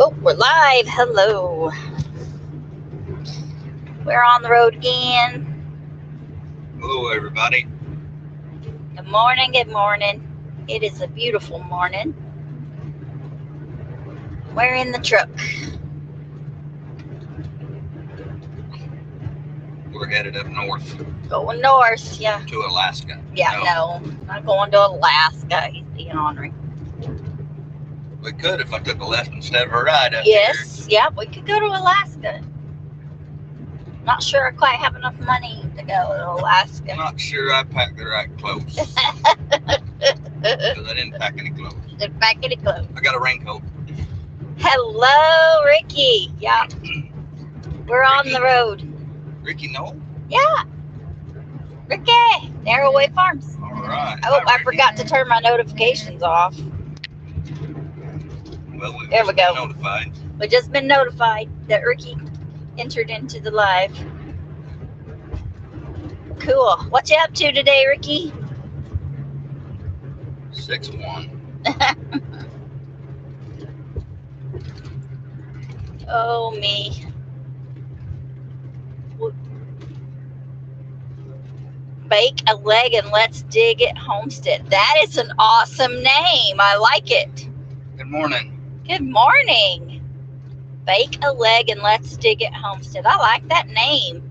Oh, we're live. Hello. We're on the road again. Hello, everybody. Good morning. Good morning. It is a beautiful morning. We're in the truck. We're headed up north Going north. Yeah. to Alaska. Yeah, no. Not going to Alaska. He's being ornery. We could if I took a left instead of a right up Yes. Yeah, we could go to Alaska. Not sure I quite have enough money to go to Alaska. here. I'm not sure I packed the right clothes. Because I didn't pack any clothes. Didn't pack any clothes. I got a raincoat. Hello, Ricky. Yeah. We're on Ricky? the road. Ricky, no? Yeah. Ricky. Narrowway Farms. All right. Oh, Hi, I Ricky. forgot to turn my notifications off. Well, we've There we just go. been notified. We've just been notified that Ricky entered into the live. Cool. What you up to today, Ricky? 6-1. Oh, me. Bake a leg and let's dig it homestead. That is an awesome name. I like it. Good morning. Good morning. Bake a leg and let's dig it homestead. I like that name.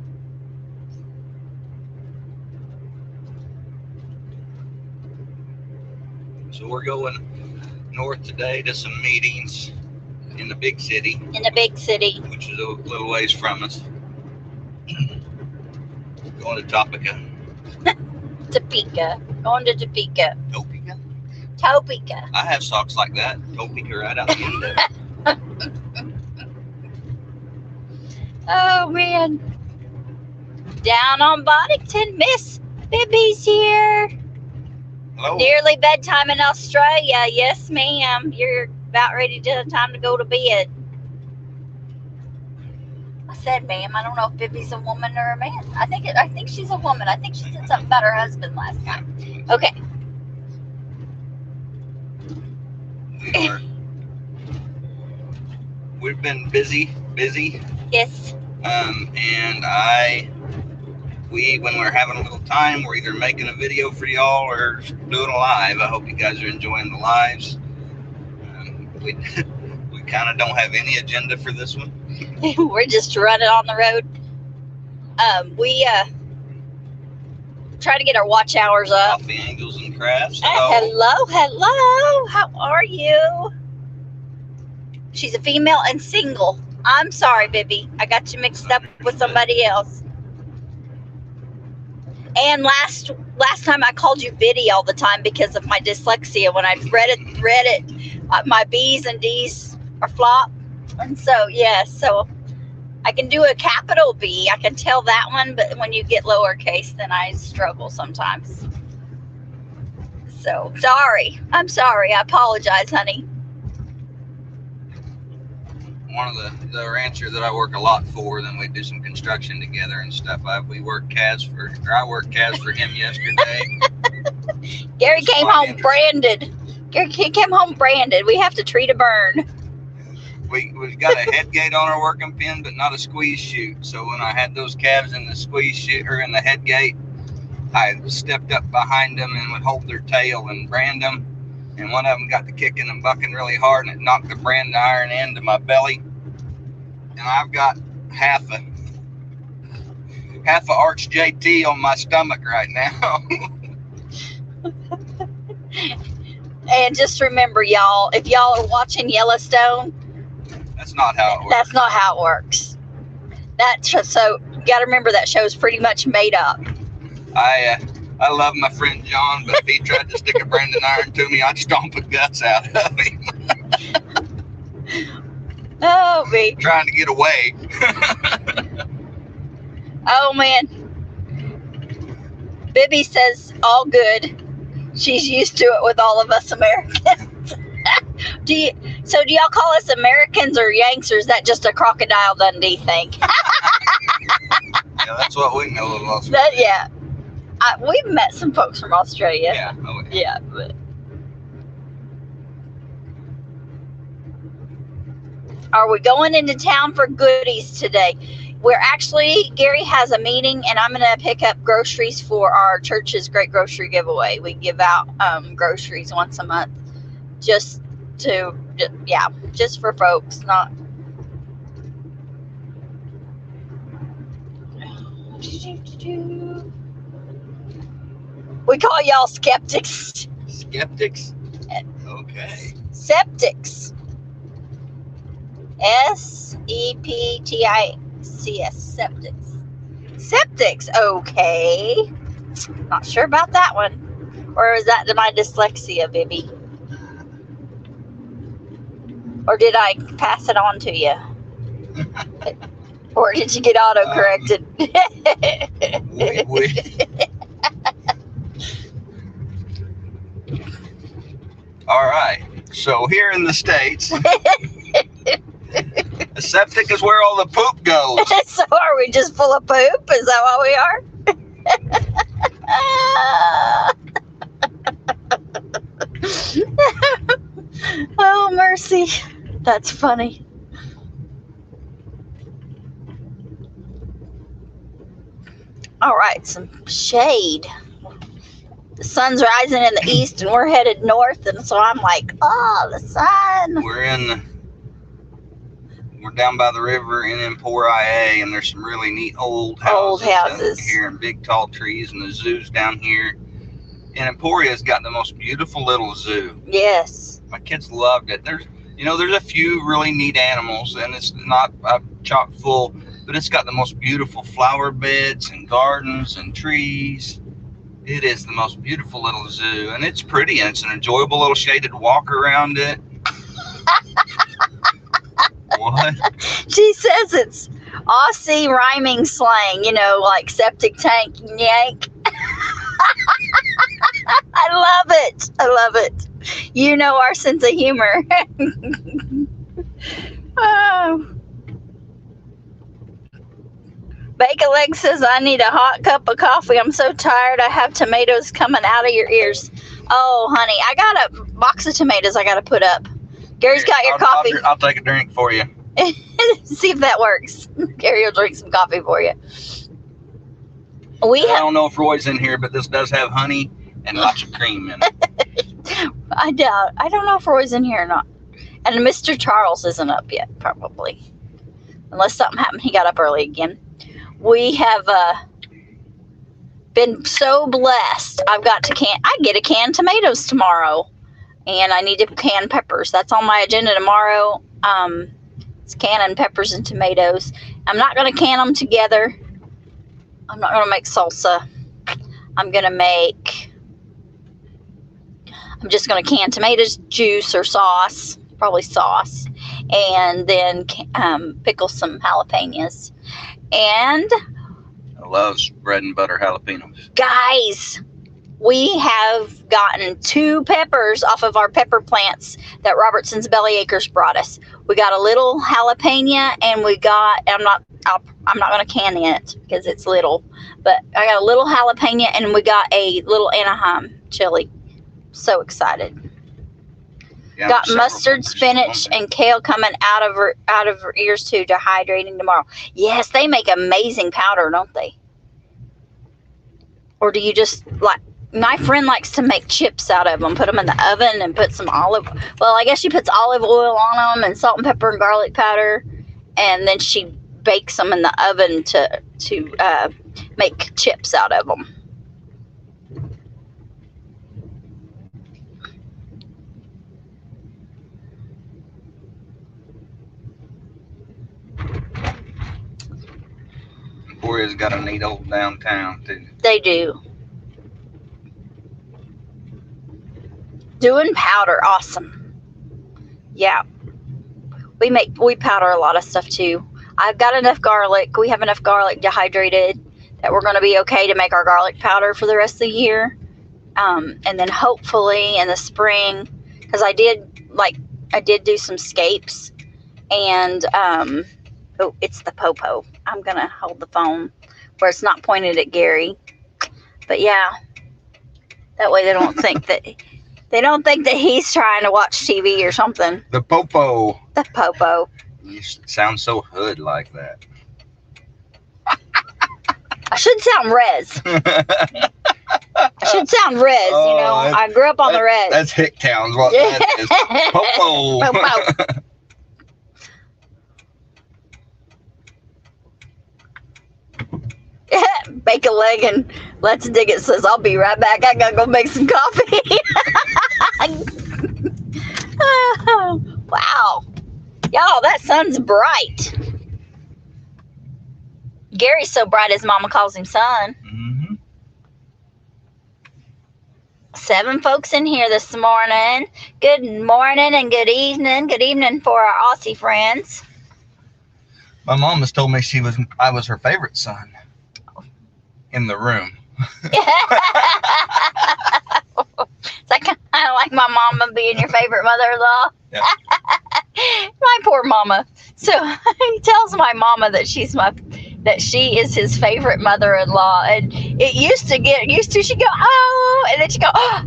So we're going north today to some meetings in the big city, In the big city. which is a little ways from us. Going to Topeka. Topeka. Going to Topeka. Topeka? Topeka. I have socks like that. Topeka right out the window. Oh, man. Down on Boddington, Miss Bibby's here. Hello. Nearly bedtime in Australia. Yes, ma'am. You're about ready to time to go to bed. I said, ma'am. I don't know if Bibby's a woman or a man. I think she's a woman. I think she said something about her husband last time. Okay. We've been busy, Yes. and when we're having a little time, we're either making a video for y'all or doing a live. I hope you guys are enjoying the lives. We kind of don't have any agenda for this one. We're just running on the road. We try to get our watch hours up. Coffee Angels and Crafts. Hello. Hello. How are you? She's a female and single. I'm sorry, Bibby. I got you mixed up with somebody else. And last time I called you Biddy all the time because of my dyslexia. When I read it, my B's and D's are flop. And so, so I can do a capital B. I can tell that one, but when you get lowercase, then I struggle sometimes. So, sorry. I'm sorry. I apologize, honey. One of the rancher that I work a lot for, then we do some construction together and stuff. I worked calves for him yesterday. Gary came home branded. We have to treat a burn. We've got a head gate on our working pin, but not a squeeze chute. So when I had those calves in the squeeze chute or in the head gate, I stepped up behind them and would hold their tail and brand them. And one of them got to kicking and bucking really hard, and it knocked the brand iron into my belly. And I've got half a Arch JT on my stomach right now. And just remember, y'all, if y'all are watching Yellowstone, That's not how it works. that's not how it works. So you got to remember that show's pretty much made up. I love my friend John, but if he tried to stick a branding iron to me, I'd stomp the guts out of him. Oh, me. Trying to get away. Oh, man. Bibby says all good. She's used to it with all of us Americans. Do y'all call us Americans or Yanks, or is that just a Crocodile Dundee thing? Yeah, that's what we know of Australia. We've met some folks from Australia. Yeah. Oh, yeah. Yeah, but Are we going into town for goodies today? Gary has a meeting, and I'm going to pick up groceries for our church's Great Grocery Giveaway. We give out groceries once a month just for folks, not. We call y'all skeptics. Skeptics? Okay. Septics. SEPTICS. Septics. Septics. Okay. Not sure about that one. Or is that my dyslexia, baby? Or did I pass it on to you? Or did you get auto-corrected? All right. So here in the States, a septic is where all the poop goes. So are we just full of poop? Is that what we are? Oh, mercy. That's funny. All right, some shade. The sun's rising in the east and we're headed north, and so I'm like, oh, the sun. We're down by the river in Emporia, and there's some really neat old houses here and big tall trees, and the zoo's down here. And Emporia's got the most beautiful little zoo. Yes. My kids loved it. There's a few really neat animals, and it's not chock full, but it's got the most beautiful flower beds and gardens and trees. It is the most beautiful little zoo, and it's pretty, and it's an enjoyable little shaded walk around it. What? She says it's Aussie rhyming slang, like septic tank yank. I love it. You know our sense of humor. Oh. Bake a Leg says, I need a hot cup of coffee. I'm so tired. I have tomatoes coming out of your ears. Oh, honey, I got a box of tomatoes I got to put up. Gary's got your coffee. I'll take a drink for you. See if that works. Gary will drink some coffee for you. I don't know if Roy's in here, but this does have honey and lots of cream in it. I don't know if Roy's in here or not. And Mr. Charles isn't up yet, probably. Unless something happened, he got up early again. We have been so blessed. I get a can tomatoes tomorrow, and I need to can peppers. That's on my agenda tomorrow. It's canning peppers and tomatoes. I'm not going to can them together. I'm not going to make salsa. I'm just going to can tomatoes, juice, or sauce, probably sauce, and then pickle some jalapenos. And I love bread and butter jalapenos. Guys, we have gotten 2 peppers off of our pepper plants that Robertson's Belly Acres brought us. We got a little jalapeno, and I'm not going to can it because it's little, but I got a little jalapeno, and we got a little Anaheim chili. So excited. Yeah, got mustard, spinach, and kale coming out of her ears too, dehydrating tomorrow. Yes, they make amazing powder, don't they? Or do you just my friend likes to make chips out of them, put them in the oven and put some I guess she puts olive oil on them and salt and pepper and garlic powder, and then she bakes them in the oven to make chips out of them. Emporia's got a neat old downtown too. They do. Doing powder, awesome. Yeah. We powder a lot of stuff too. I've got enough garlic. We have enough garlic dehydrated that we're going to be okay to make our garlic powder for the rest of the year. And then hopefully in the spring, because I did do some scapes, and it's the popo. I'm going to hold the phone where it's not pointed at Gary. But yeah, that way they don't think that he's trying to watch TV or something. The popo. The popo. You sound so hood like that. I should sound res. I should sound res, you know. I grew up on the res. That's Hicktown's what that is. Popo. Popo. Bake a leg and Let's Dig It says, I'll be right back. I gotta go make some coffee. Wow. Y'all, that sun's bright. Gary's so bright his mama calls him son. Mm-hmm. 7 folks in here this morning. Good morning and good evening. Good evening for our Aussie friends. My mom has told me I was her favorite son in the room. It's like, kind of like my mama being your favorite mother-in-law. Yeah. My poor mama. So he tells my mama that she is his favorite mother-in-law, and it used to she'd go, oh, and then she'd go, oh,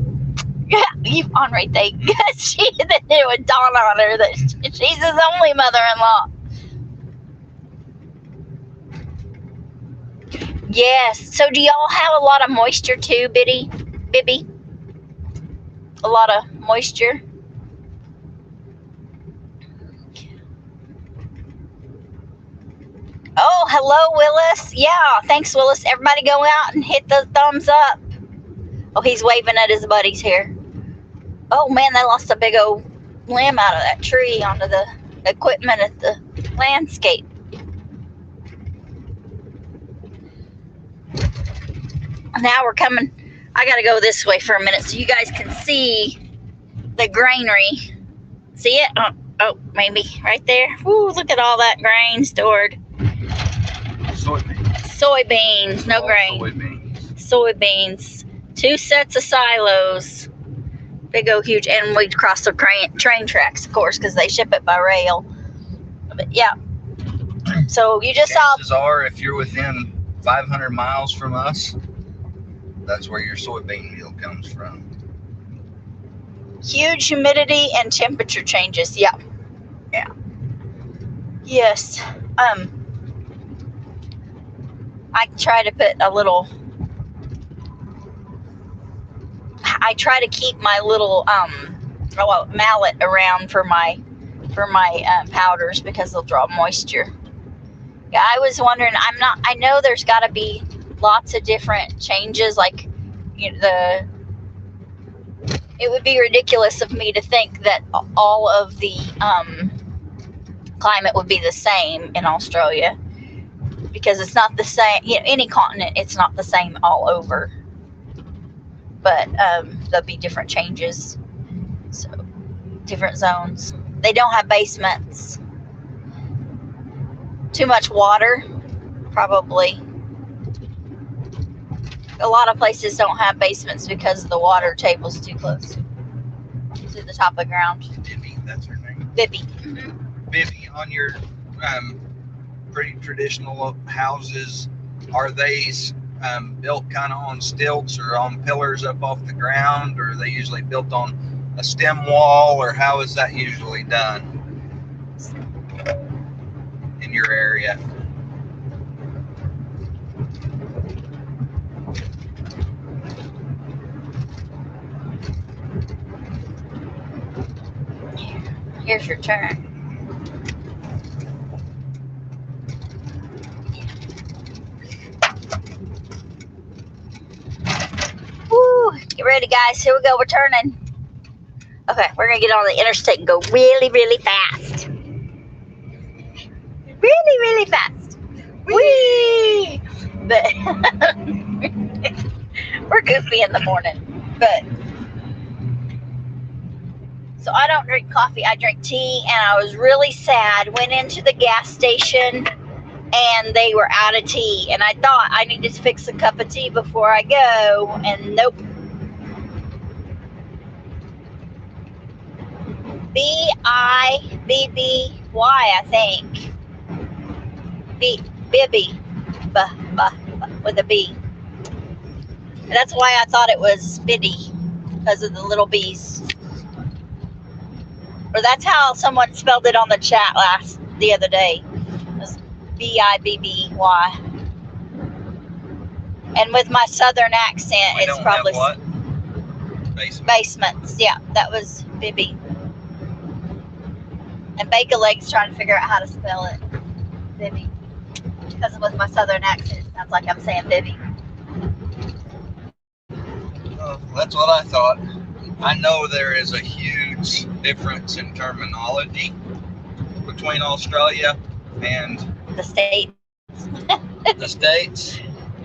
yeah, you Henri think. Then it would dawn on her that she's his only mother-in-law. Yes. So do y'all have a lot of moisture too, Bibby? A lot of moisture? Oh, hello, Willis. Yeah, thanks, Willis. Everybody go out and hit the thumbs up. Oh, he's waving at his buddies here. Oh, man, they lost a big old limb out of that tree onto the equipment at the landscape. Now we're coming. I got to go this way for a minute so you guys can see the granary. See it? Oh, maybe right there. Woo, look at all that grain stored. Soybeans, no grain. Soybeans. 2 sets of silos. Big old huge, and we cross the train tracks, of course, because they ship it by rail. But yeah. So you just saw. Chances are, if you're within 500 miles from us, that's where your soybean meal comes from. Huge humidity and temperature changes. Yeah. Yes. I try to put a little. I try to keep my little mallet around for my powders because they'll draw moisture. Yeah, I was wondering. I know there's got to be lots of different changes. Like, you know, it would be ridiculous of me to think that all of the climate would be the same in Australia, because it's not the same. You know, any continent, it's not the same all over. But there'll be different changes. So, different zones. They don't have basements. Too much water, probably. A lot of places don't have basements because the water table's too close to the top of the ground. Bibby, that's her name. Bibby. Mm-hmm. Bibby, on your pretty traditional houses, are they built kind of on stilts or on pillars up off the ground, or are they usually built on a stem wall, or how is that usually done in your area? Here's your turn. Woo! Get ready, guys. Here we go. We're turning. Okay, we're gonna get on the interstate and go really, really fast. Really, really fast. Whee! But we're goofy in the morning. But so I don't drink coffee. I drink tea, and I was really sad. Went into the gas station, and they were out of tea. And I thought I needed to fix a cup of tea before I go, and nope. B-I-B-B-Y, I think. Bibby, with a B. And that's why I thought it was Biddy, because of the little B's. Or that's how someone spelled it on the chat the other day. It was Bibby. And with my southern accent, We it's don't probably have what? Basement. basements. Yeah, that was Bibby. And Bake a Leg's trying to figure out how to spell it. Bibby. Because with my southern accent, it sounds like I'm saying Bibby. Oh, that's what I thought. I know there is a huge difference in terminology between Australia and The state. the States.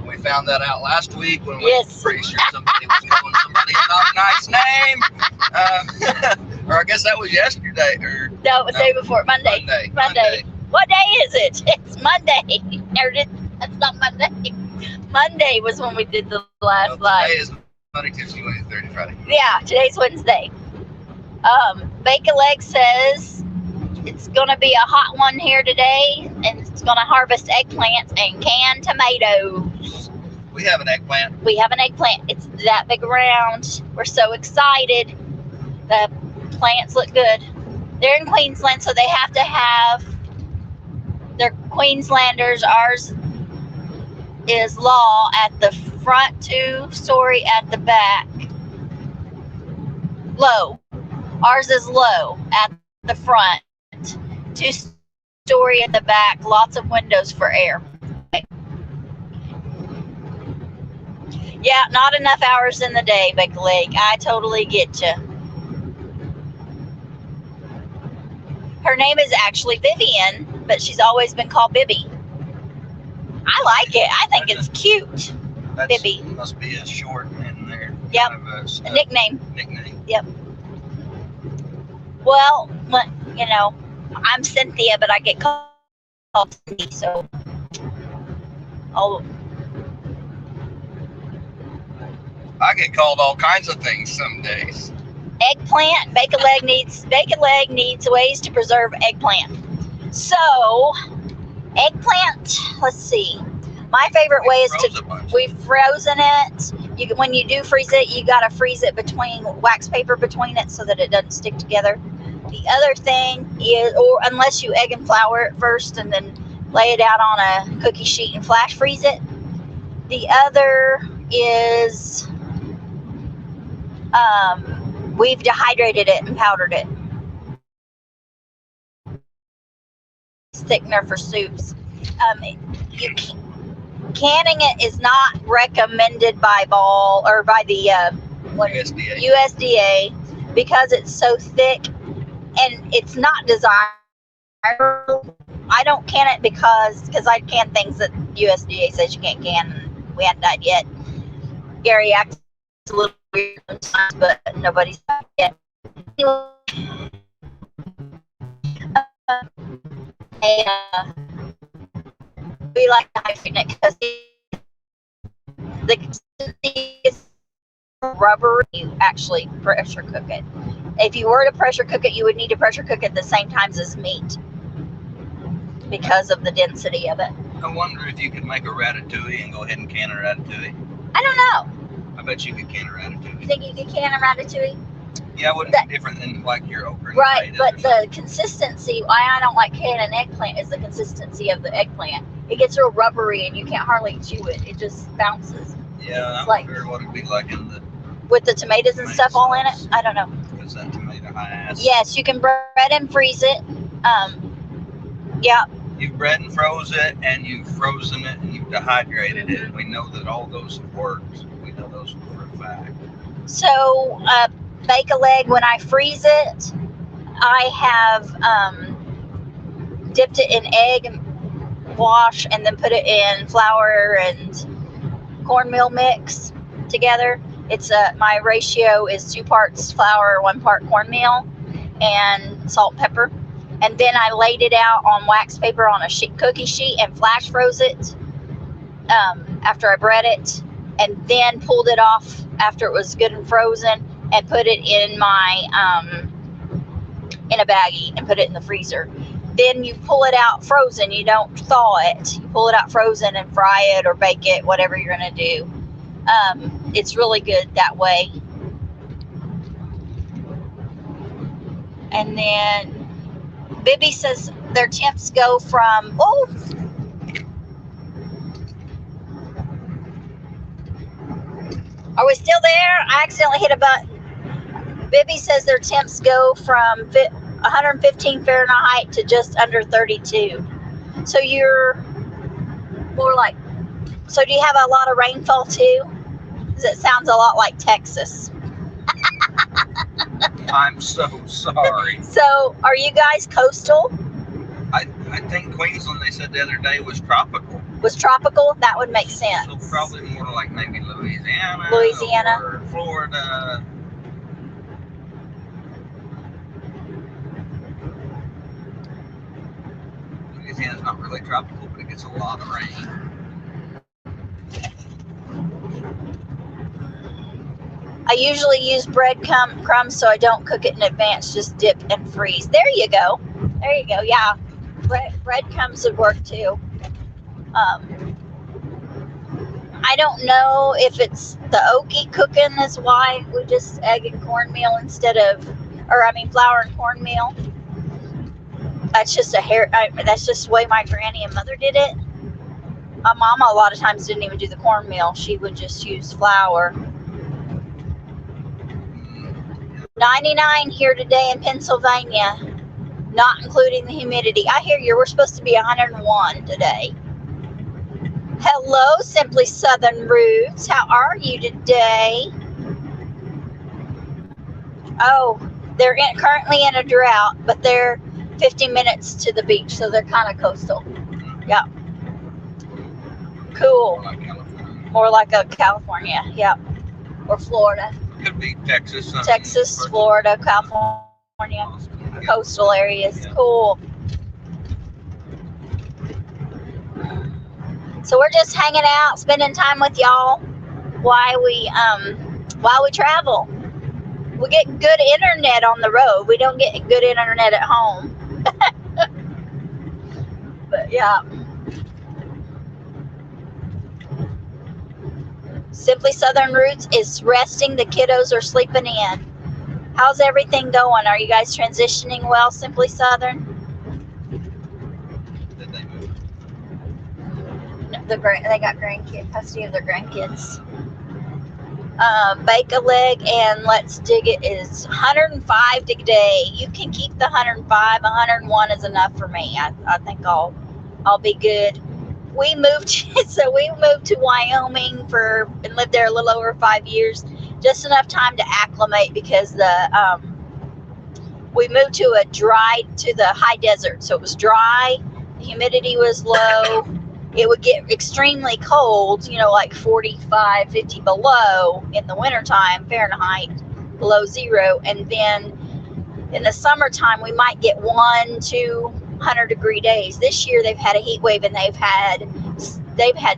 We found that out last week when we Yes. were pretty sure somebody was calling somebody a not nice name. Or I guess that was yesterday. Or No, it was the day before. Monday. Monday. What day is it? It's Monday. That's not Monday. Monday was when we did the last Well, live. today is Monday, Tuesday, Wednesday, Thursday, Friday. Yeah, today's Wednesday. Bake a Leg says it's going to be a hot one here today, and it's going to harvest eggplants and canned tomatoes. We have an eggplant. We have an eggplant. It's that big around. We're so excited. The plants look good. They're in Queensland, so they have to have. They're Queenslanders. Ours is law at the front, 2-story at the back. Low. Ours is low at the front, 2-story at the back, lots of windows for air. Okay. Yeah, not enough hours in the day, Bake a Leg. I totally get you. Her name is actually Vivian, but she's always been called Bibby. I like it. I think it's cute. That Bibby. must be a short in there. Yep. Kind of A nickname. nickname. Well, you know, I'm Cynthia, but I get called Cyndi, so I get called all kinds of things some days. eggplant. Bake a Leg needs ways to preserve eggplant. So, eggplant. Let's see. My favorite way is we've frozen it. When you do freeze it, you gotta freeze it between wax paper between it so that it doesn't stick together. The other thing is, or unless you egg and flour it first and then lay it out on a cookie sheet and flash freeze it. The other is we've dehydrated it and powdered it. Thickener for soups. Canning it is not recommended by Ball or by the USDA because it's so thick and it's not desirable. I don't can it because I can things that USDA says you can't can, and we haven't died yet. Gary acts a little weird sometimes, but nobody's died yet. We like to hydrate it because the consistency is rubbery. You actually pressure cook it. If you were to pressure cook it, you would need to pressure cook it the same times as meat because of the density of it. I wonder if you could make a ratatouille and go ahead and can a ratatouille. I don't know. I bet you could can a ratatouille. You think you could can a ratatouille? Yeah, it wouldn't be different than like your okra. Right, but the consistency, why I don't like canning eggplant is the consistency of the eggplant. It gets real rubbery and you can't hardly chew it. It just bounces. Yeah, It's I wonder what it'd be like in the... With the tomatoes and stuff all in it? I don't know. Is that tomato high ass? Yes, you can bread and freeze it. Yeah. You've bread and froze it, and you've frozen it, and you've dehydrated it. We know that all those have worked. We know those for a fact. So, Bake a Leg, when I freeze it, I have dipped it in egg and wash and then put it in flour and cornmeal mix together. It's my ratio is 2 parts flour, 1 part cornmeal, and salt and pepper. And then I laid it out on wax paper on a cookie sheet and flash froze it after I bread it, and then pulled it off after it was good and frozen and put it in my in a baggie and put it in the freezer. Then you pull it out frozen. You don't thaw it. You pull it out frozen and fry it or bake it, whatever you're gonna do. It's really good that way. And then Bibby says their temps go from, oh, are we still there? I accidentally hit a button. Bibby says their temps go from 115 Fahrenheit to just under 32. So you're more like, so do you have a lot of rainfall too? Because it sounds a lot like Texas. I'm so sorry. So are you guys coastal? I think Queensland, they said the other day, was tropical. Was tropical? That would make sense. So probably more like maybe Louisiana. Or Florida. Louisiana's not really tropical, but it gets a lot of rain. I usually use breadcrumbs so I don't cook it in advance, just dip and freeze. There you go. There you go. Yeah. Breadcrumbs would work too. I don't know if it's the okie cooking is why we just egg and cornmeal instead of, flour and cornmeal. That's just that's just the way my granny and mother did it. My mama a lot of times didn't even do the cornmeal. She would just use flour. 99 here today in Pennsylvania, not including the humidity. I hear you. We're supposed to be 101 today. Hello, Simply Southern Roots. How are you today? Oh, they're currently in a drought, but they're 50 minutes to the beach, so they're kind of coastal. Yeah. Cool. More like a California. Yeah. Or Florida. Could be Texas. Texas, Florida, California, coastal areas. Cool. So we're just hanging out, spending time with y'all while we travel. We get good internet on the road. We don't get good internet at home. But yeah. Simply Southern Roots is resting. The kiddos are sleeping in. How's everything going? Are you guys transitioning well, Simply Southern? Did they move? No, they got custody of their grandkids. Bake a leg and let's dig it is 105 today. You can keep the 105. 101 is enough for me. I think I'll be good. We moved to Wyoming and lived there a little over 5 years. Just enough time to acclimate because we moved to the high desert, so it was dry. The humidity was low. It would get extremely cold, like 45, 50 below in the wintertime, Fahrenheit, below zero. And then in the summertime, we might get 100 degree days. This year they've had a heat wave and they've had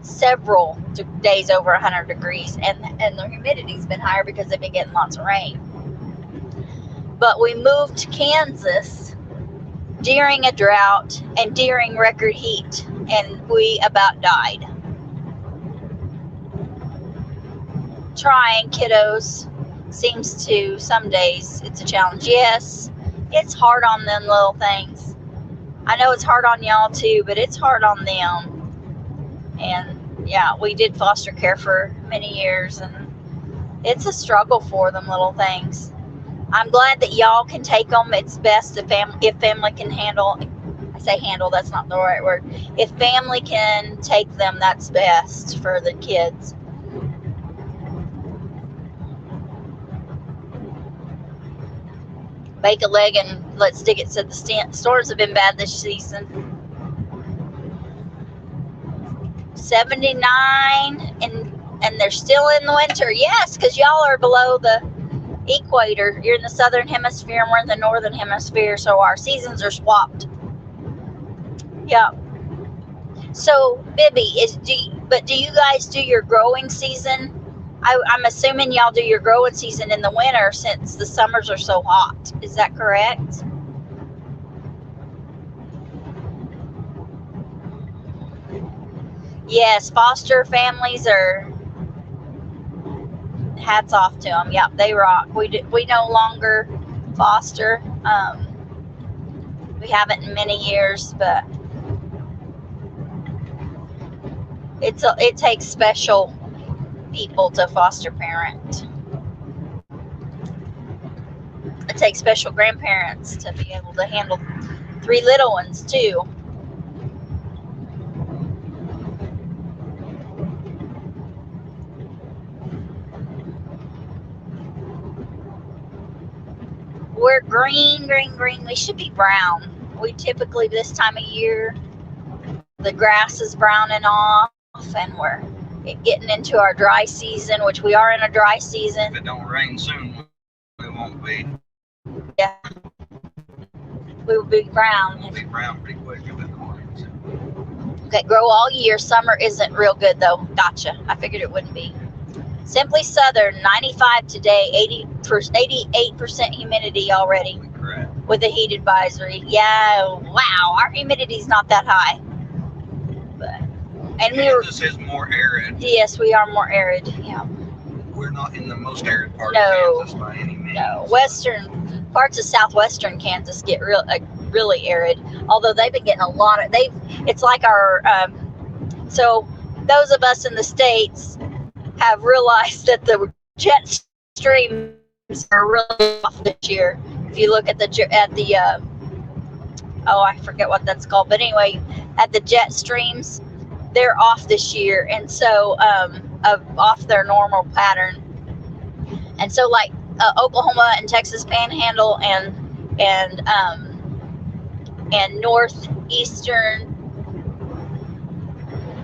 several days over 100 degrees, and the humidity's been higher because they've been getting lots of rain. But we moved to Kansas during a drought and during record heat, and we about died. Trying, kiddos. Seems to, some days it's a challenge. Yes, it's hard on them little things. I know it's hard on y'all too, but it's hard on them. And yeah, we did foster care for many years, and it's a struggle for them little things. I'm glad that y'all can take them. It's best if family can handle. I say handle, that's not the right word. If family can take them, that's best for the kids. Bake a leg and let's dig it. Said the storms have been bad this season. 79 and they're still in the winter. Yes, because y'all are below the equator. You're in the southern hemisphere and we're in the northern hemisphere, so our seasons are swapped. Yeah. So Bibby, do you guys do your growing season? I'm assuming y'all do your growing season in the winter since the summers are so hot. Is that correct? Yes, foster families are, hats off to them. Yep, they rock. We no longer foster. We We haven't in many years, but it takes special people to foster parent. It takes special grandparents to be able to handle 3 little ones too. We're green. We should be brown. We typically, this time of year, the grass is browning off and we're getting into our dry season, which we are in a dry season. If it don't rain soon, we won't be. Yeah. We will be brown. We'll be brown pretty quick if it rains. Okay, grow all year. Summer isn't real good though. Gotcha. I figured it wouldn't be. Simply Southern, 95 today, 88% humidity already. Correct. With a heat advisory. Yeah, wow, our humidity's not that high. But Kansas is more arid. Yes, we are more arid. Yeah. We're not in the most arid part of Kansas by any means. No, western parts of southwestern Kansas get really arid. Although they've been getting a lot of it's like our so those of us in the States have realized that the jet streams are really off this year. If you look at the oh, I forget what that's called, but anyway, at the jet streams, they're off this year, and so off their normal pattern. And so, like Oklahoma and Texas Panhandle and northeastern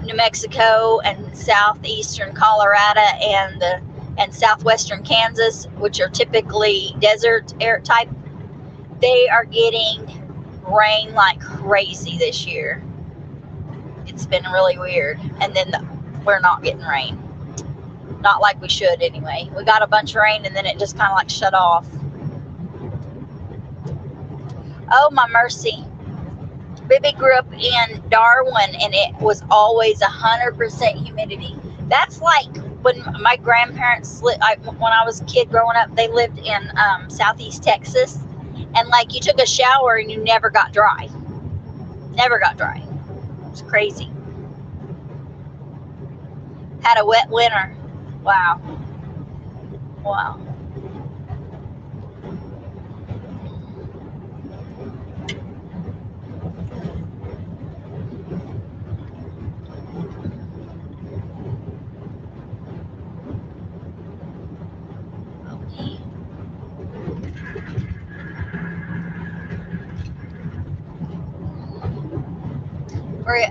New Mexico and southeastern Colorado and southwestern Kansas, which are typically desert air type, they are getting rain like crazy this year. It's been really weird. And then we're not getting rain. Not like we should anyway. We got a bunch of rain and then it just kind of like shut off. Oh, my mercy. Bibby grew up in Darwin and it was always 100% humidity. That's like when my grandparents, when I was a kid growing up, they lived in southeast Texas. And like you took a shower and you never got dry. Never got dry. It's crazy. Had a wet winter. Wow. Wow.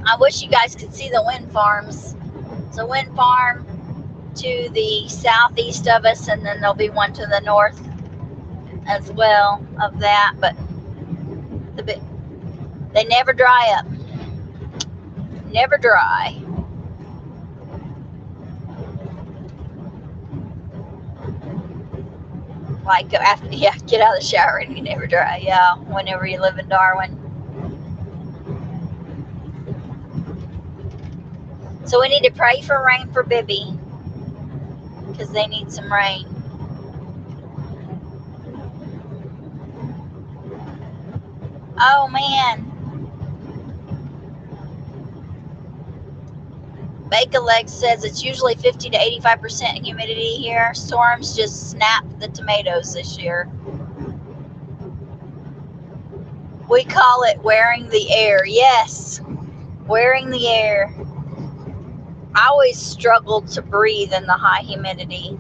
I wish you guys could see the wind farms. There's a wind farm to the southeast of us, and then there'll be one to the north as well of that. But they never dry up. Never dry. Like after, yeah, get out of the shower and you never dry. Yeah, whenever you live in Darwin. So we need to pray for rain for Bibby because they need some rain. Oh man. Bake-a-Leg says it's usually 50 to 85% humidity here. Storms just snapped the tomatoes this year. We call it wearing the air. Yes, wearing the air. I always struggled to breathe in the high humidity.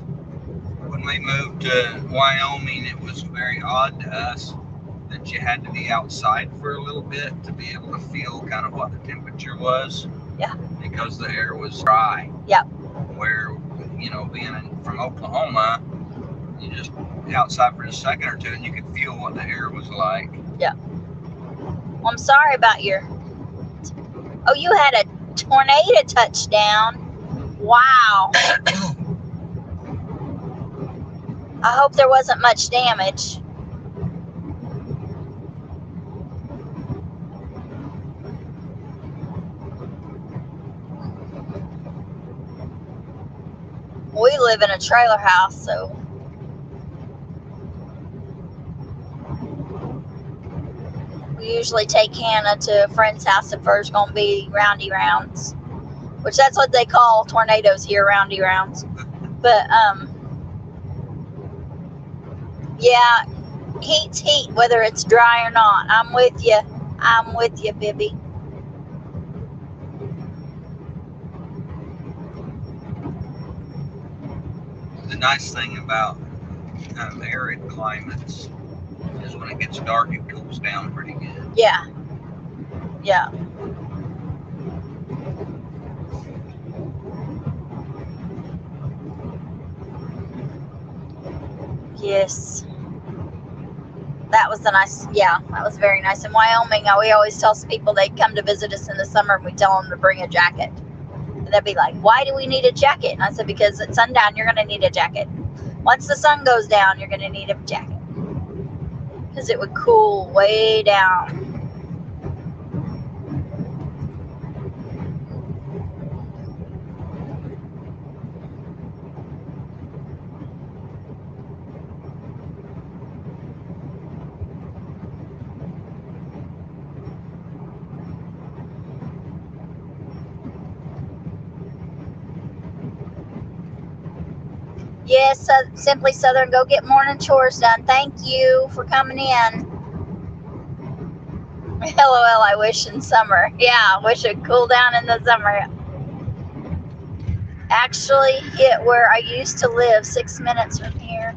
When we moved to Wyoming, it was very odd to us that you had to be outside for a little bit to be able to feel kind of what the temperature was. Yeah. Because the air was dry. Yep. Where, being from Oklahoma, you just outside for a second or two and you could feel what the air was like. Yeah. Well, I'm sorry about Oh, you had a tornado touchdown. Wow. I hope there wasn't much damage. We live in a trailer house, so We usually take Hannah to a friend's house if there's going to be roundy rounds, which that's what they call tornadoes here, roundy rounds. But yeah, heat's heat, whether it's dry or not. I'm with you. I'm with you, Bibby. The nice thing about arid climates is when it gets dark, it cools down pretty good. Yeah. Yeah. Yes. That was that was very nice. In Wyoming, we always tell people they come to visit us in the summer and we tell them to bring a jacket. And they'd be like, why do we need a jacket? And I said, because at sundown, you're going to need a jacket. Once the sun goes down, you're going to need a jacket. Because it would cool way down. Yes, Simply Southern, go get morning chores done. Thank you for coming in. LOL, I wish in summer. Yeah, I wish it'd cool down in the summer. Actually hit where I used to live 6 minutes from here.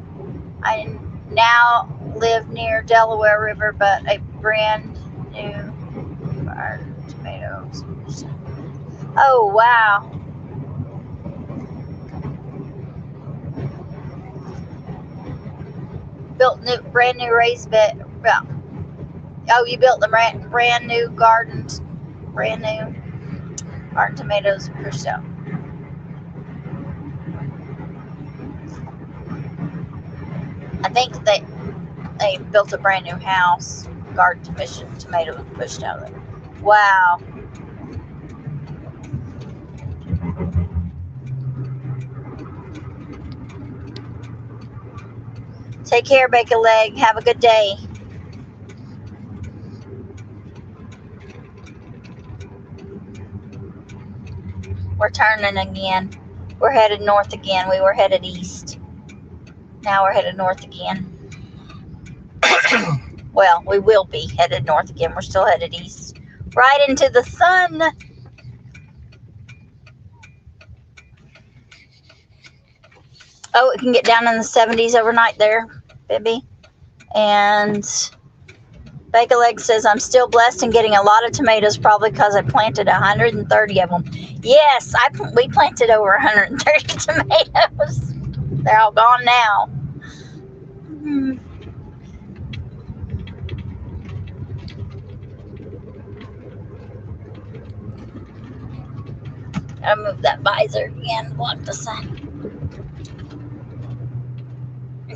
I now live near Delaware River, but a brand new tomatoes. Oh, wow. Built brand new raised bed. Well, oh, you built the brand new gardens, brand new garden tomatoes for sale. I think they built a brand new house. Garden tomatoes pushed out of it. Wow. Take care, Bake a Leg. Have a good day. We're turning again. We're headed north again. We were headed east. Now we're headed north again. Well, we will be headed north again. We're still headed east. Right into the sun. Oh, it can get down in the 70s overnight there, baby. And Bake a Leg says, I'm still blessed and getting a lot of tomatoes, probably because I planted 130 of them. Yes, we planted over 130 tomatoes. They're all gone now. I'll move that visor again, block the sun.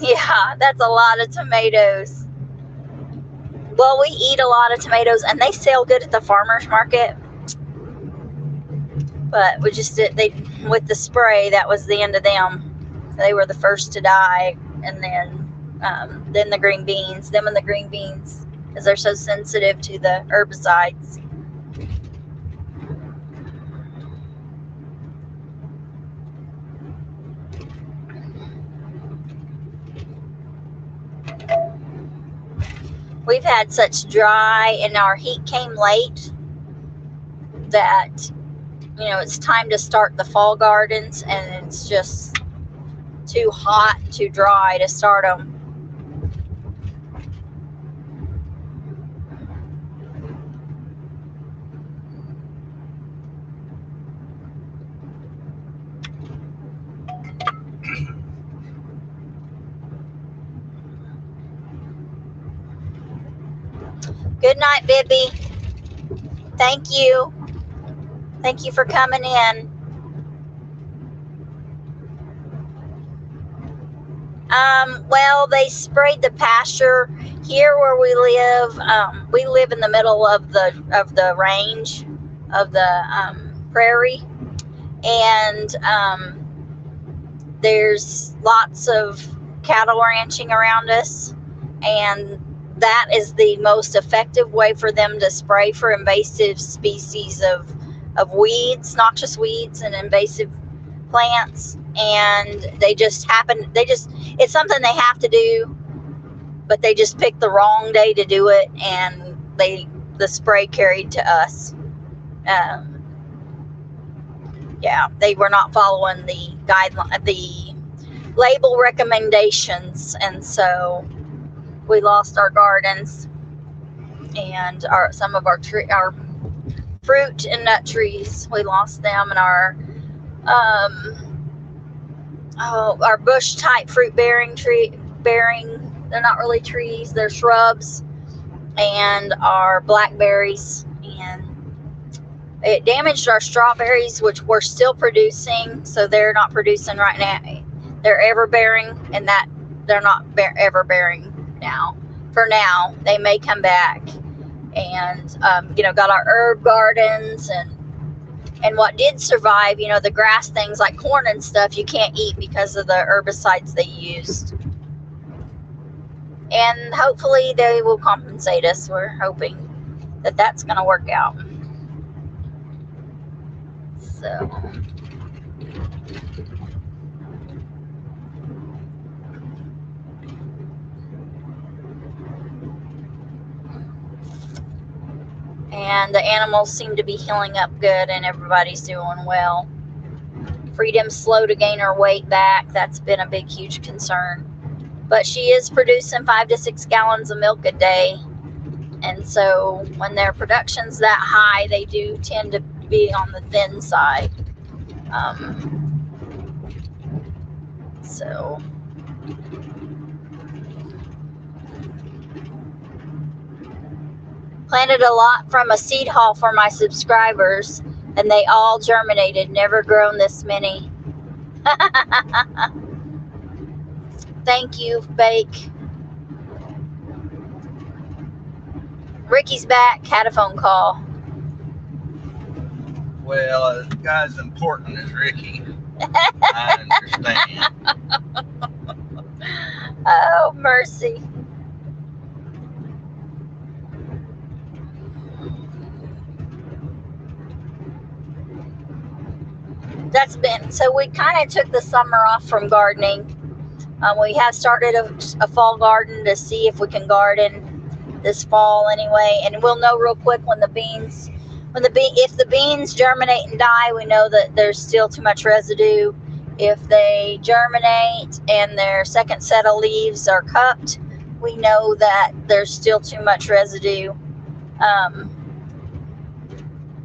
Yeah, that's a lot of tomatoes. Well, we eat a lot of tomatoes, and they sell good at the farmer's market. But we just did, with the spray, that was the end of them. They were the first to die, and then the green beans. Them and the green beans, because they're so sensitive to the herbicides. We've had such dry, and our heat came late that, it's time to start the fall gardens, and it's just too hot, too dry to start them. Good night, Bibby. Thank you. Thank you for coming in. Well, they sprayed the pasture here where we live. We live in the middle of the range of the prairie, and there's lots of cattle ranching around us, and that is the most effective way for them to spray for invasive species of weeds, noxious weeds and invasive plants. And it's something they have to do, but they just picked the wrong day to do it, and the spray carried to us. Yeah, they were not following the label recommendations, and so we lost our gardens and some of our fruit and nut trees. We lost them, and our bush type fruit bearing. They're not really trees; they're shrubs, and our blackberries. And it damaged our strawberries, which we're still producing. So they're not producing right now. They're ever bearing, and that they're not ever bearing now. For now, they may come back. And got our herb gardens, and what did survive, the grass things like corn and stuff, you can't eat because of the herbicides they used. And hopefully they will compensate us. We're hoping that that's going to work out. So and the animals seem to be healing up good, and everybody's doing well. Freedom's slow to gain her weight back. That's been a big, huge concern. But she is producing 5 to 6 gallons of milk a day. And so when their production's that high, they do tend to be on the thin side. So planted a lot from a seed haul for my subscribers, and they all germinated. Never grown this many. Thank you, Bake. Ricky's back. Had a phone call. Well, a guy as important as Ricky, I understand. Oh, mercy. That's been, so we kind of took the summer off from gardening. We have started a fall garden to see if we can garden this fall anyway, and we'll know real quick if the beans germinate and die, we know that there's still too much residue. If they germinate and their second set of leaves are cupped, we know that there's still too much residue.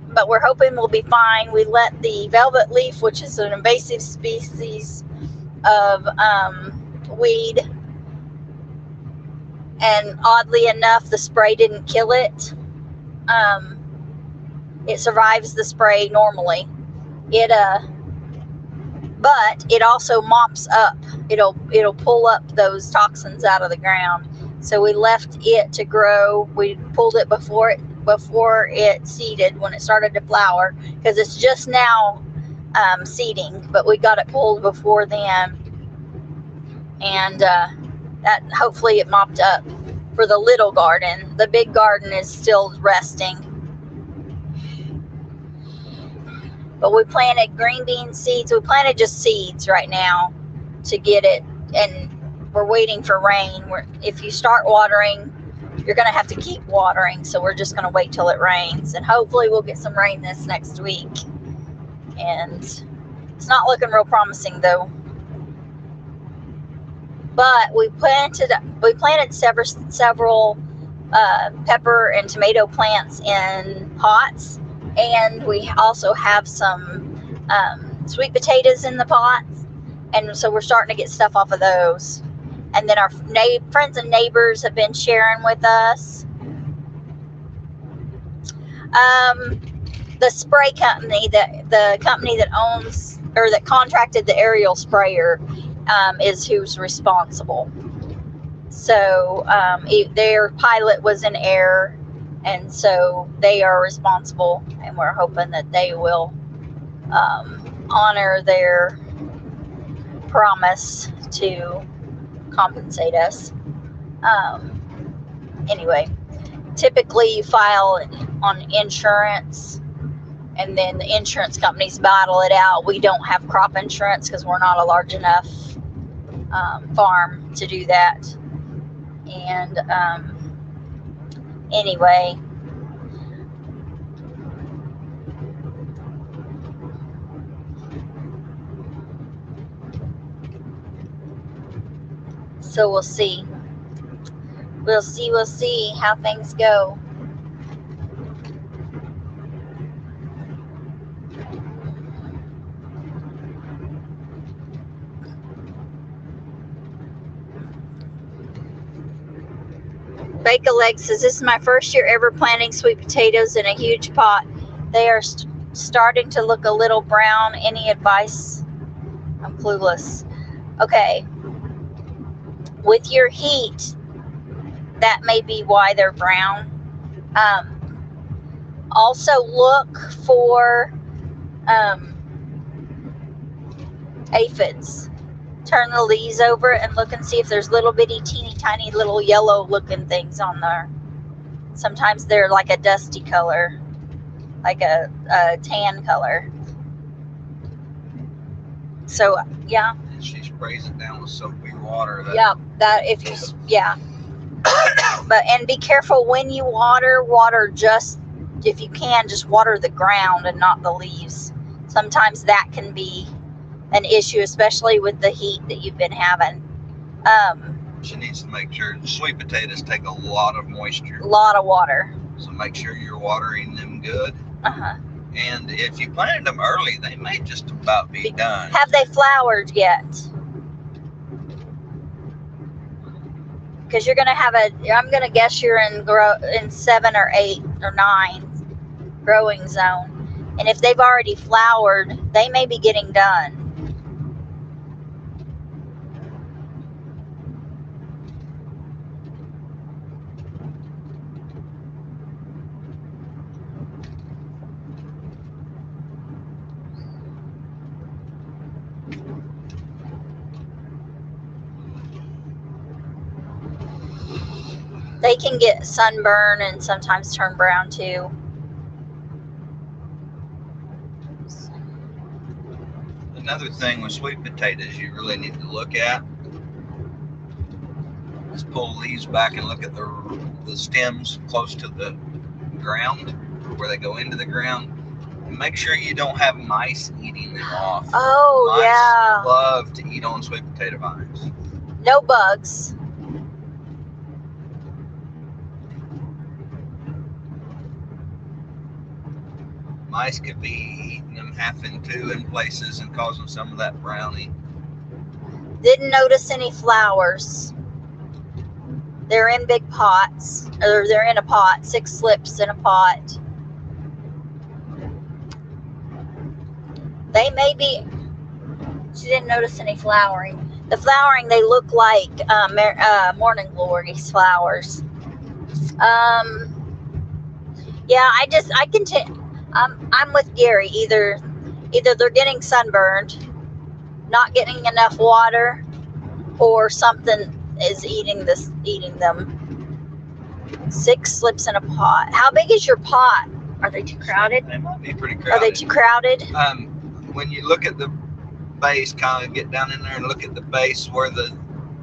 But we're hoping we'll be fine. We let the velvet leaf, which is an invasive species of weed, and oddly enough, the spray didn't kill it. It survives the spray normally. But it also mops up. It'll pull up those toxins out of the ground. So we left it to grow. We pulled it before it seeded, when it started to flower, because it's just now seeding. But we got it pulled before then, and that hopefully it mopped up for the little garden. The big garden is still resting. But we planted green bean seeds. We planted just seeds right now to get it, and we're waiting for rain. If you start watering, you're going to have to keep watering, so we're just going to wait till it rains, and hopefully we'll get some rain this next week. And it's not looking real promising though. But we planted several pepper and tomato plants in pots, and we also have some sweet potatoes in the pots, and so we're starting to get stuff off of those. And then our friends and neighbors have been sharing with us. The spray company, the company that owns or that contracted the aerial sprayer, is who's responsible. So their pilot was in error, and so they are responsible, and we're hoping that they will honor their promise to compensate us. anyway, typically you file on insurance, and then the insurance companies battle it out. We don't have crop insurance because we're not a large enough farm to do that. And anyway, so we'll see. We'll see how things go. Bake a Leg says, this is my first year ever planting sweet potatoes in a huge pot. They are starting to look a little brown. Any advice? I'm clueless. Okay. With your heat, that may be why they're brown. Also look for aphids. Turn the leaves over and look and see if there's little bitty teeny tiny little yellow looking things on there. Sometimes they're like a dusty color, like a tan color. So yeah. And she sprays it down with soapy water. Yeah, that if you and be careful when you water just, if you can, just water the ground and not the leaves. Sometimes that can be an issue, especially with the heat that you've been having. She needs to make sure sweet potatoes take a lot of moisture. A lot of water. So make sure you're watering them good. Uh-huh. And if you planted them early, they may just about be done. Have they flowered yet? Because you're going to have I'm going to guess you're in 7 or 8 or 9 growing zone. And if they've already flowered, they may be getting done. They can get sunburn and sometimes turn brown too. Another thing with sweet potatoes you really need to look at is pull the leaves back and look at the stems close to the ground, where they go into the ground. And make sure you don't have mice eating them off. Oh, mice yeah. love to eat on sweet potato vines. No bugs. Mice could be eating them half in two in places and causing some of that browning. Didn't notice any flowers. They're in big pots, or they're in a pot, 6 slips in a pot. They may be, she didn't notice any flowering. The flowering, they look like morning glories flowers. Yeah, I'm with Gary. Either they're getting sunburned, not getting enough water, or something is eating them. 6 slips in a pot. How big is your pot? Are they too crowded? They might be pretty crowded. Are they too crowded? When you look at the base, kind of get down in there and look at the base where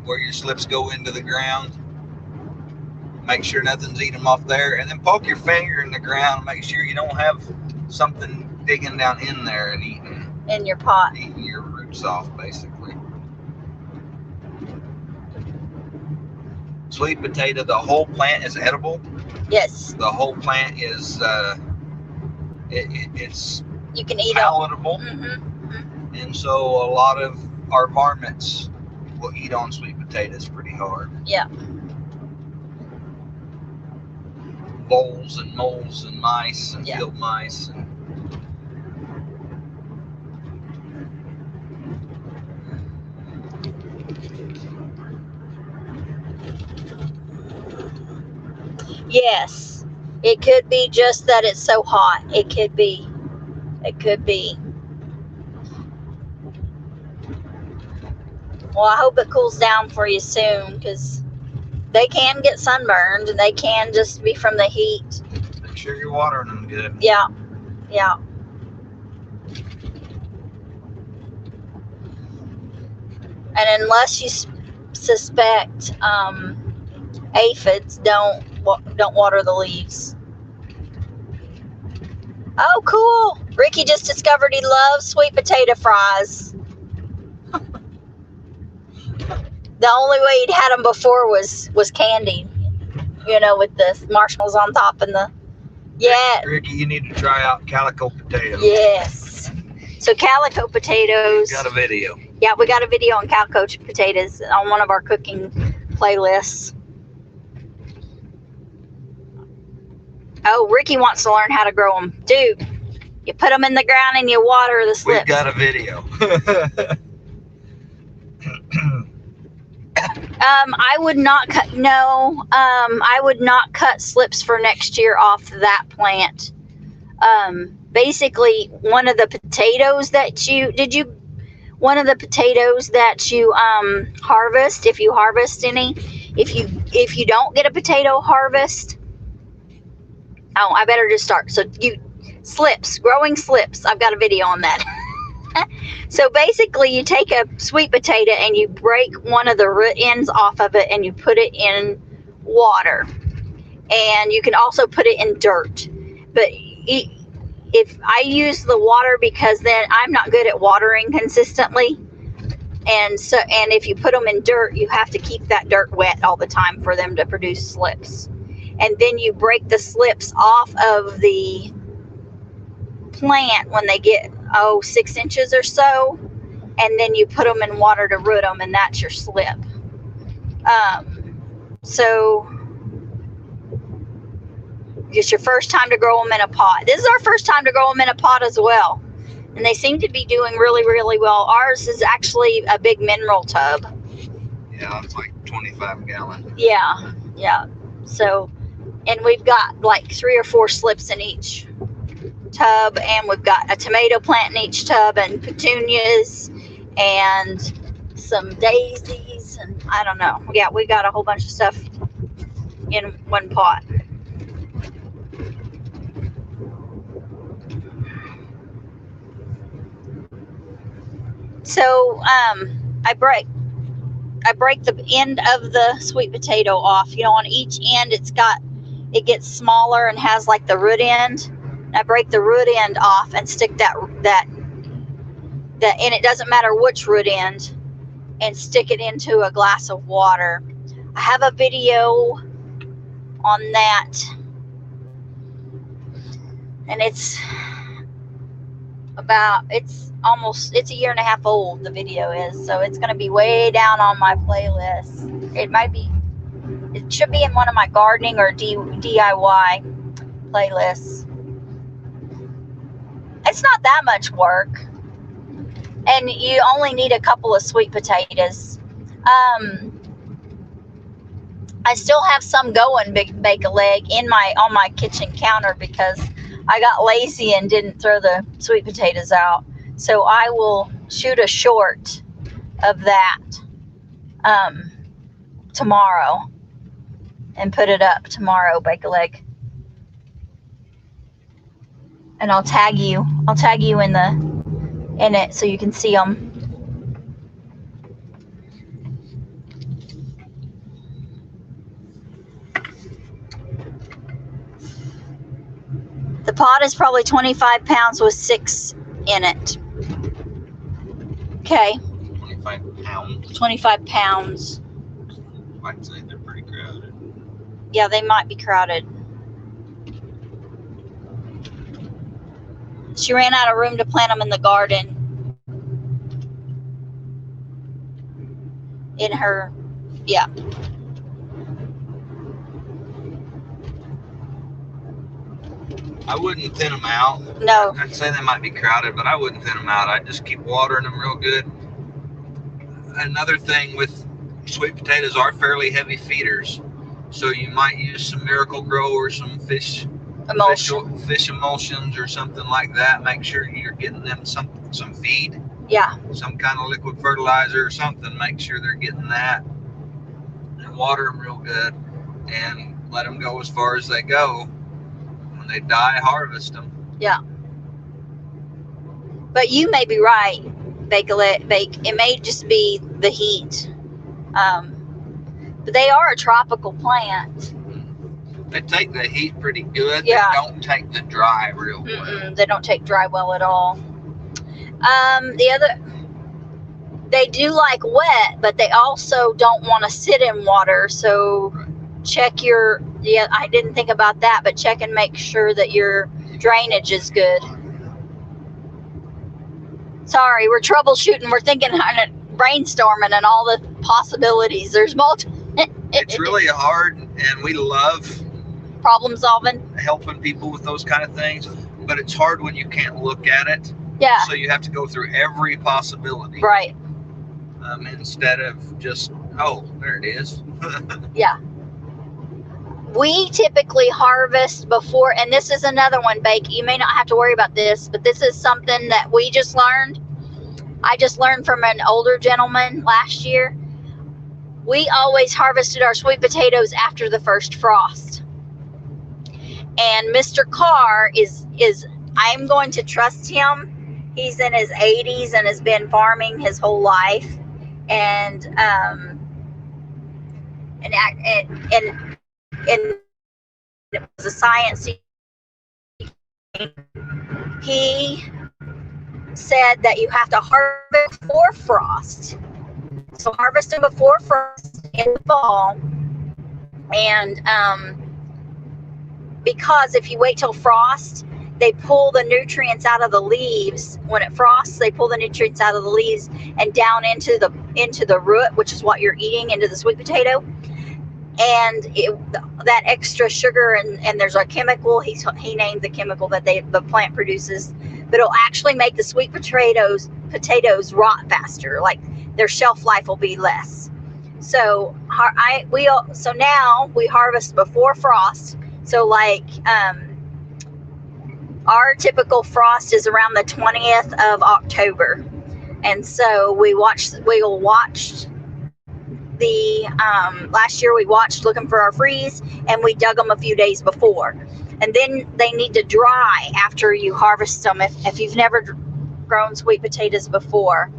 your slips go into the ground. Make sure nothing's eating them off there, and then poke your finger in the ground and make sure you don't have something digging down in there and in your pot, eating your roots off, basically. Sweet potato, the whole plant is edible. Yes. The whole plant is it's you can eat palatable. Mm-hmm. And so a lot of our varmints will eat on sweet potatoes pretty hard. Yeah. Voles and moles and mice and field mice and yes, it could be just that it's so hot. It could be. Well, I hope it cools down for you soon, because They can get sunburned, and they can just be from the heat. Make sure you're watering them good. Yeah, yeah. And unless you suspect aphids, don't water the leaves. Oh, cool! Ricky just discovered he loves sweet potato fries. The only way he'd had them before was candy, you know, with the marshmallows on top and the Ricky, you need to try out calico potatoes. Yes. So calico potatoes. Got a video. Yeah, we got a video on calico potatoes on one of our cooking playlists. Oh, Ricky wants to learn how to grow them. Dude, you put them in the ground and you water the slips. We've got a video. I would not cut. No, I would not cut slips for next year off that plant. Basically, one of the potatoes that you harvest, if you harvest any, if you don't get a potato harvest, oh, I better just start. So growing slips. I've got a video on that. So basically, you take a sweet potato and you break one of the root ends off of it and you put it in water. And you can also put it in dirt. But if I use the water, because then I'm not good at watering consistently. And if you put them in dirt, you have to keep that dirt wet all the time for them to produce slips. And then you break the slips off of the plant when they get 6 inches or so, and then you put them in water to root them, and that's your slip. So it's your first time to grow them in a pot. This is our first time to grow them in a pot as well, and they seem to be doing really, really well. Ours is actually a big mineral tub. Yeah, it's like 25 gallon. Yeah. So, and we've got like 3 or 4 slips in each tub, and we've got a tomato plant in each tub, and petunias and some daisies, and I don't know. Yeah, we got a whole bunch of stuff in one pot. So I break the end of the sweet potato off. You know, on each end it gets smaller and has like the root end. I break the root end off and stick that, and it doesn't matter which root end, and stick it into a glass of water. I have a video on that, and it's a year and a half old, the video is, so it's going to be way down on my playlist. It should be in one of my gardening or DIY playlists. It's not that much work, and you only need a couple of sweet potatoes. I still have some going, bake a leg, on my kitchen counter because I got lazy and didn't throw the sweet potatoes out. So I will shoot a short of that tomorrow and put it up tomorrow, bake a leg. And I'll tag you in it so you can see them. The pot is probably 25 pounds with 6 in it. Okay. 25 pounds? 25 pounds. I'd say they're pretty crowded. Yeah, they might be crowded. She ran out of room to plant them in the garden. Yeah. I wouldn't thin them out. No. I'd say they might be crowded, but I wouldn't thin them out. I'd just keep watering them real good. Another thing with sweet potatoes are fairly heavy feeders. So you might use some Miracle-Gro or some fish emulsions or something like that. Make sure you're getting them some feed. Yeah. Some kind of liquid fertilizer or something. Make sure they're getting that. and water them real good and let them go as far as they go. When they die, harvest them. Yeah. But you may be right, Bake. It may just be the heat. But they are a tropical plant. They take the heat pretty good. Yeah. They don't take the dry real well. They don't take dry well at all. They do like wet, but they also don't want to sit in water. So check I didn't think about that, but check and make sure that your drainage is good. Sorry, we're troubleshooting. We're thinking, brainstorming and all the possibilities. There's multiple. It's really hard, and we love problem solving, helping people with those kind of things, but it's hard when you can't look at it. Yeah. So you have to go through every possibility. Right. Instead of just, oh, there it is. Yeah. We typically harvest before, and this is another one, Bake. You may not have to worry about this, but this is something that we just learned. I just learned from an older gentleman last year. We always harvested our sweet potatoes after the first frost. And Mr. Carr I'm going to trust him. He's in his 80s and has been farming his whole life. And it was a science. He said that you have to harvest before frost. So harvest them before frost in the fall. And because if you wait till frost, they pull the nutrients out of the leaves. When it frosts, they pull the nutrients out of the leaves and down into the root, which is what you're eating, into the sweet potato. And that extra sugar and there's a chemical he named the chemical that the plant produces, but it'll actually make the sweet potatoes rot faster. Like their shelf life will be less. So now we harvest before frost. So like our typical frost is around the 20th of October, and so we'll watch the last year we watched looking for our freeze, and we dug them a few days before, and then they need to dry after you harvest them if you've never grown sweet potatoes before.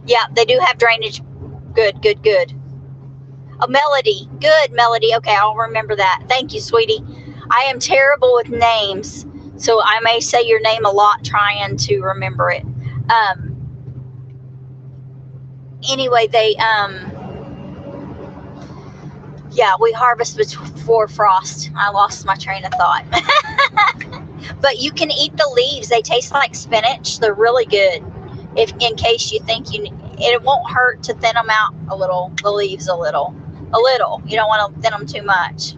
Yeah, they do have drainage. Good. Melody. Good, Melody. Okay, I'll remember that. Thank you, sweetie. I am terrible with names, so I may say your name a lot trying to remember it. Anyway, we harvest before frost. I lost my train of thought. But you can eat the leaves. They taste like spinach. They're really good. In case you think it won't hurt to thin them out a little, the leaves a little. You don't want to thin them too much.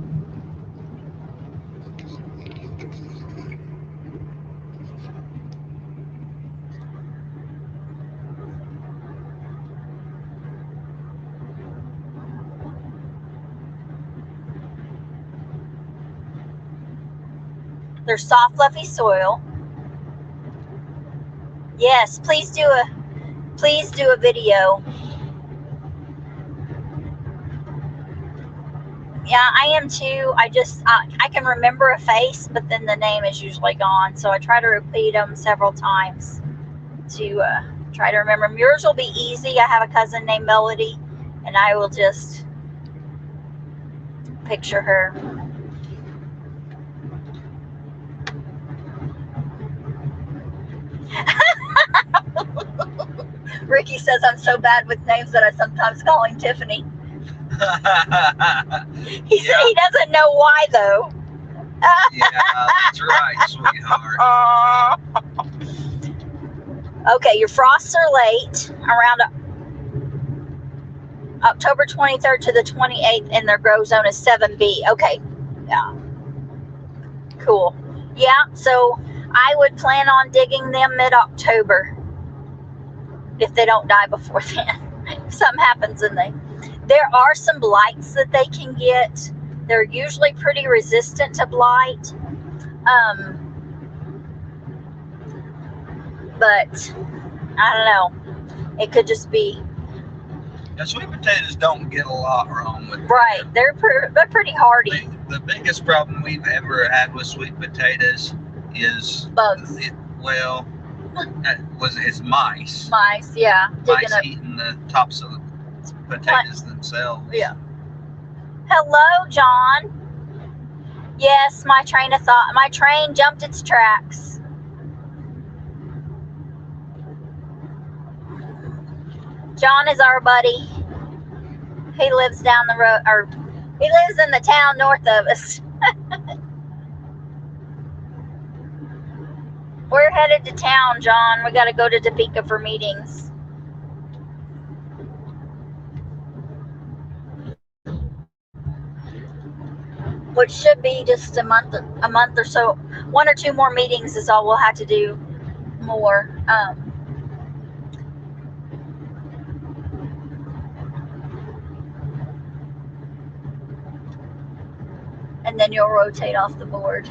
They're soft, fluffy soil. Yes, please do a video. Yeah, I am too. I can remember a face, but then the name is usually gone. So I try to repeat them several times to try to remember them. Yours will be easy. I have a cousin named Melody, and I will just picture her. Ricky says I'm so bad with names that I sometimes call him Tiffany. He said he doesn't know why though. Yeah, that's right, sweetheart. Okay, your frosts are late, around October 23rd to the 28th, and their grow zone is 7B. Okay, yeah, cool. Yeah, so I would plan on digging them mid-October if they don't die before then. If something happens and there are some blights that they can get. They're usually pretty resistant to blight. but I don't know. It could just be Now, sweet potatoes don't get a lot wrong with them. right. They're pretty hardy. The biggest problem we've ever had with sweet potatoes is Bugs. It's mice. Mice, yeah. Mice eating the tops of the potatoes themselves. Yeah. Hello, John. Yes, my train jumped its tracks. John is our buddy. He lives down the road, or he lives in the town north of us. We're headed to town, John. We got to go to Topeka for meetings. Which should be just a month or so. 1 or 2 more meetings is all we'll have to do more. And then you'll rotate off the board.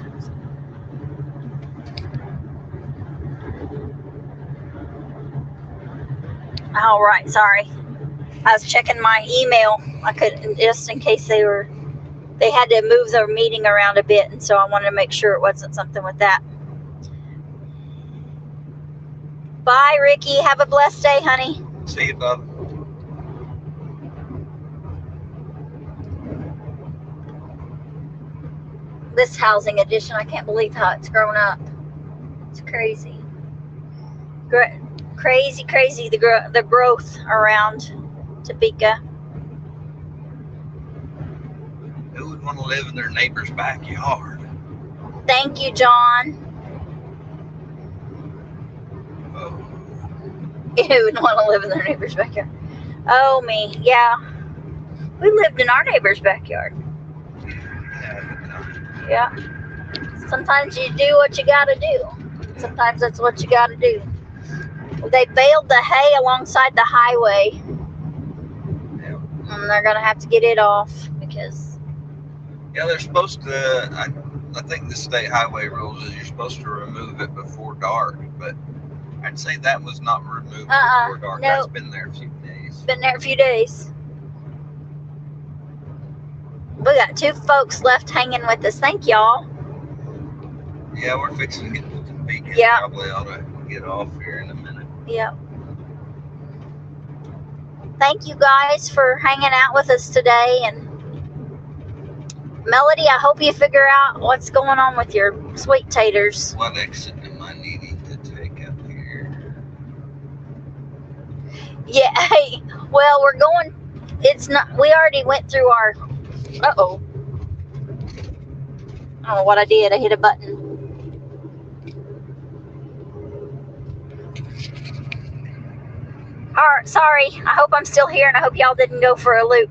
All right, sorry. I was checking my email. I couldn't, just in case they had to move their meeting around a bit, and so I wanted to make sure it wasn't something with that. Bye, Ricky. Have a blessed day, honey. See you, bub. This housing addition, I can't believe how it's grown up. It's crazy. Crazy the growth around Topeka. Who would want to live in their neighbor's backyard? Thank you, John. Oh. Who would want to live in their neighbor's backyard? Oh, me. Yeah. We lived in our neighbor's backyard. Yeah. Sometimes you do what you gotta do. Sometimes that's what you gotta do. They baled the hay alongside the highway. Yeah. And they're gonna have to get it off because. Yeah, they're supposed to. I think the state highway rules is you're supposed to remove it before dark, but I'd say that was not removed before dark. Nope. That's been there a few days. Been there a few days. We got 2 folks left hanging with us. Thank y'all. Yeah, we're fixing to get to Topeka. Yeah. Probably ought to get off here in a minute. Yep. Thank you guys for hanging out with us today. And Melody, I hope you figure out what's going on with your sweet taters. What exit am I needing to take up here? Yeah, hey, well, we're going, we already went through our, uh-oh. I don't know what I did. I hit a button. All right, sorry. I hope I'm still here, and I hope y'all didn't go for a loop.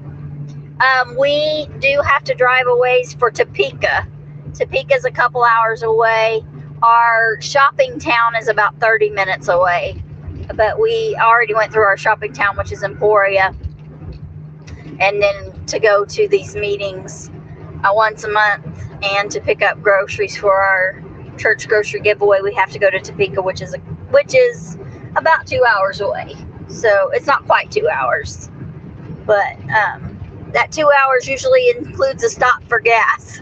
We do have to drive a ways for Topeka. Topeka's a couple hours away. Our shopping town is about 30 minutes away. But we already went through our shopping town, which is Emporia. And then to go to these meetings once a month and to pick up groceries for our church grocery giveaway, we have to go to Topeka, which is about 2 hours away. So it's not quite 2 hours, but that 2 hours usually includes a stop for gas.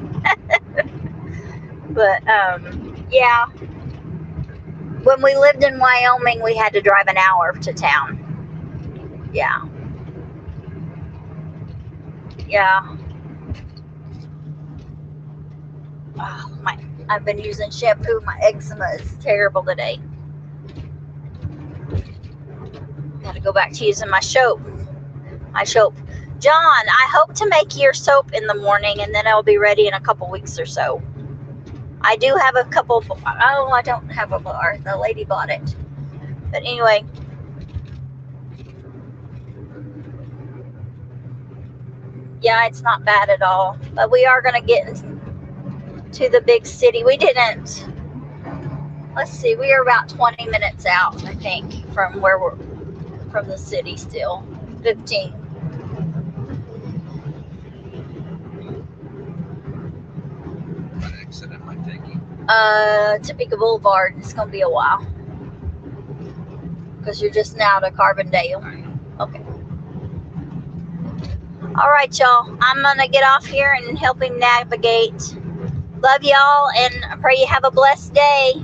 But yeah, when we lived in Wyoming, we had to drive an hour to town. Yeah. Oh, I've been using shampoo. My eczema is terrible today. Gotta go back to using my soap. John, I hope to make your soap in the morning, and then it'll be ready in a couple weeks or so. I do have a couple. Oh, I don't have a bar. The lady bought it. But anyway. Yeah, it's not bad at all. But we are going to get to the big city. We didn't. Let's see. We are about 20 minutes out, I think, from where we're from the city still. 15. What exit am I taking? Topeka Boulevard. It's going to be a while. because you're just now to Carbondale. I know. Okay. All right, y'all. I'm going to get off here and help him navigate. Love y'all, and I pray you have a blessed day.